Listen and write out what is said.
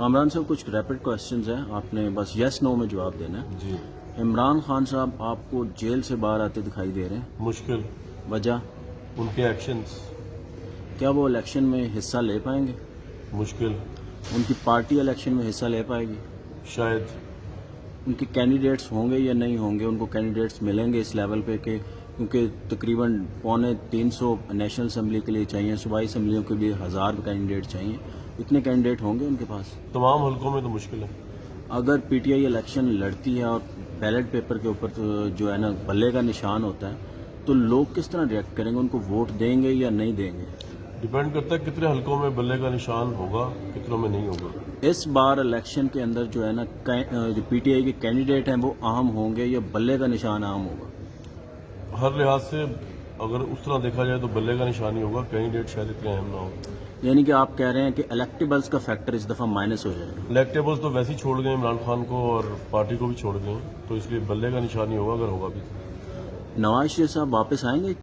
कामरान साहब कुछ rapid questions हैं, आपने बस यस नो में जवाब देना है। जी। इमरान खान साहब आपको जेल से बाहर आते दिखाई दे रहे हैं, मुश्किल। वजह उनके एक्शंस। क्या वो इलेक्शन में हिस्सा ले पाएंगे? मुश्किल। उनकी पार्टी इलेक्शन में हिस्सा ले पाएगी? शायद। उनके कैंडिडेट्स होंगे या नहीं होंगे? उनको कैंडिडेट्स मिलेंगे इस लेवल पे कि क्योंकि तकरीबन 350 नेशनल असम्बली के लिए चाहिए, सूबाई असम्बलियों के लिए 1000 कैंडिडेट चाहिए, इतने कैंडिडेट होंगे उनके पास? तमाम हलकों में तो मुश्किल है। अगर पीटीआई इलेक्शन लड़ती है और बैलेट पेपर के ऊपर तो जो है ना बल्ले का निशान होता है, तो लोग किस तरह रिएक्ट करेंगे? उनको वोट देंगे या नहीं देंगे? डिपेंड करता है कितने हलकों में बल्ले का निशान होगा, कितनों में नहीं होगा। इस बार इलेक्शन के अंदर जो है ना जो पीटीआई के कैंडिडेट हैं वो अहम होंगे या बल्ले का निशान अहम होगा? हर लिहाज से अगर उस तरह देखा जाए तो बल्ले का निशान ही होगा, कैंडिडेट शायद इतने अहम ना हो। यानी कि आप कह रहे हैं कि इलेक्टेबल्स का फैक्टर इस दफा माइनस हो जाएगा। इलेक्टेबल्स तो वैसे ही छोड़ गए इमरान खान को और पार्टी को भी छोड़ गए, तो इसलिए बल्ले का निशान ही होगा अगर होगा भी तो। नवाज शरीफ साहब वापस आएंगे?